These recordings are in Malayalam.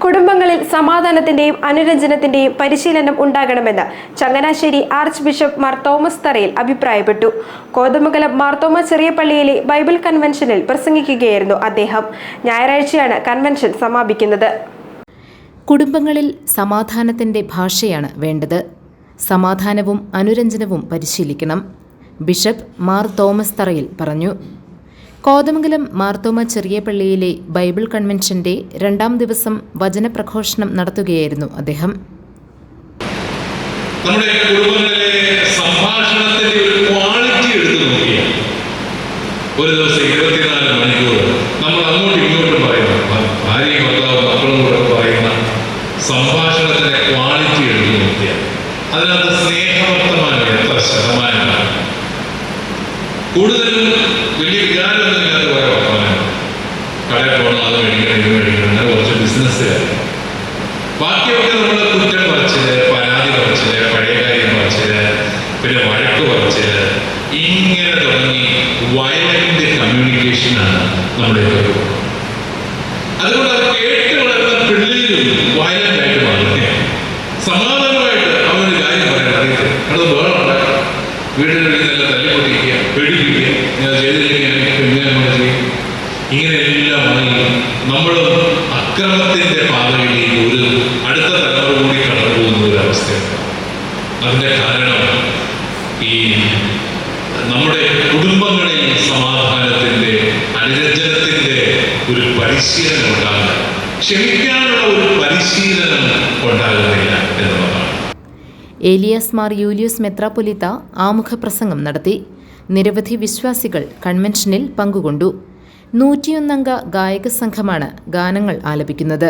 കുടുംബങ്ങളിൽ സമാധാനത്തിന്റെയും അനുരഞ്ജനത്തിന്റെയും പരിശീലനം ഉണ്ടാകണമെന്ന് Changanassery arch bishop Mar Thomas തറയിൽ അഭിപ്രായപ്പെട്ടു. കോതമംഗലം മാർത്തോമ ചെറിയ പള്ളിയിലെ ബൈബിൾ കൺവെൻഷനിൽ പ്രസംഗിക്കുകയായിരുന്നു അദ്ദേഹം. ഞായറാഴ്ചയാണ് കൺവെൻഷൻ സമാപിക്കുന്നത്. കുടുംബങ്ങളിൽ സമാധാനത്തിന്റെ ഭാഷയാണ് വേണ്ടത്. സമാധാനവും അനുരഞ്ജനവും പരിശീലിക്കണം. ബിഷപ്പ് മാർ തോമസ് തറയിൽ പറഞ്ഞു. കോതമംഗലം മാർത്തോമ ചെറിയ പള്ളിയിലെ ബൈബിൾ കൺവെൻഷന്റെ 2ാം ദിവസം വചനപ്രഘോഷണം നടത്തുകയായിരുന്നു അദ്ദേഹം. നമ്മുടെ കുടുംബങ്ങളിലെ സംഭാഷണത്തിന്റെ ഒരു ക്വാളിറ്റി എടുത്തു നോക്കിയാൽ ഒരു ദിവസം 24 മണിക്കൂർ നമ്മൾ അങ്ങോട്ടും ഇങ്ങോട്ടും പറയുന്ന ഭാര്യയും ഭർത്താവും മക്കളും കൂടെ പറയുന്ന സംഭാഷണത്തിന്റെ ക്വാളിറ്റി എടുത്തു നോക്കിയാൽ അതിനകത്ത് സ്നേഹവർത്തമാനം എത്ര ശതമാനമാണ്? കൂടുതലും വലിയ വികാരമൊന്നുമില്ലാത്ത കുറെ വർത്തമാനം, കടയിൽ പോകണം, അത് മേടിക്കണം, ഇത് മേടിക്കണം, അങ്ങനെ കുറച്ച് ബിസിനസ്സുകാർ. ബാക്കിയൊക്കെ നമ്മൾ കുറ്റം പറച്ചില്, പരാതി പറച്ചില്, പഴയ കാര്യം പറച്ചില്, പിന്നെ വഴക്ക് പറച്ചില്, ഇങ്ങനെ തുടങ്ങി വയലന്റ് കമ്മ്യൂണിക്കേഷനാണ് നമ്മുടെ ഒരു. അതുകൊണ്ട് അത് കേട്ട് വളർന്ന പിള്ളേരും വയലന്റ് ആയിട്ട് മാറുന്നേ. സമാധാനമായിട്ട് അവനൊരു കാര്യം പറയാൻ അറിയത്തില്ല, അത് വേണം ഉണ്ടാക്കാം. വീടുകളിൽ നല്ല തല്ലിപ്പൊട്ടിക്കുക, പേടിപ്പിക്കുക, ഞാൻ ചെയ്തില്ലെങ്കിൽ ചെയ്യും. ഇങ്ങനെയെല്ലാമായി നമ്മൾ അക്രമത്തിന്റെ പാതയിലേക്ക് ഒരു അടുത്ത തലമുറ കൂടി കടന്നു പോകുന്ന ഒരു അവസ്ഥയാണ്. അതിന്റെ കാരണം ഈ നമ്മുടെ കുടുംബങ്ങളിൽ സമാധാനത്തിന്റെ അനുരഞ്ജനത്തിന്റെ ഒരു പരിശീലനം ഉണ്ടാകുക, ക്ഷമിക്കാനുള്ള ഒരു പരിശീലനം ഉണ്ടാകുന്നില്ല എന്നുള്ളതാണ്. ഏലിയാസ് മാർ യൂലിയൂസ് മെത്രാപ്പൊലീത്ത ആമുഖ പ്രസംഗം നടത്തി. നിരവധി വിശ്വാസികൾ കൺവെൻഷനിൽ പങ്കുകൊണ്ടു. 101 അംഗ ഗായക സംഘമാണ് ഗാനങ്ങൾ ആലപിക്കുന്നത്.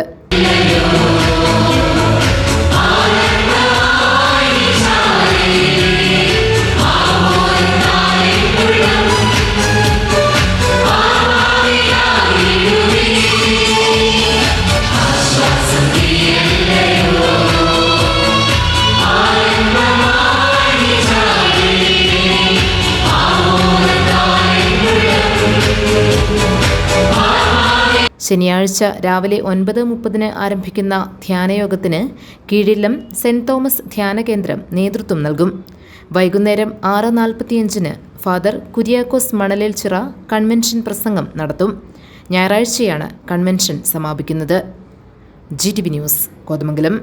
ശനിയാഴ്ച രാവിലെ 9:30 ആരംഭിക്കുന്ന ധ്യാനയോഗത്തിന് കീഴിലം സെന്റ് തോമസ് ധ്യാന കേന്ദ്രം നേതൃത്വം നൽകും. വൈകുന്നേരം 6:45 ഫാദർ കുര്യാക്കോസ് മണലേൽച്ചിറ കൺവെൻഷൻ പ്രസംഗം നടത്തും. ഞായറാഴ്ചയാണ് കൺവെൻഷൻ സമാപിക്കുന്നത്. GTV news, Kothamangalam.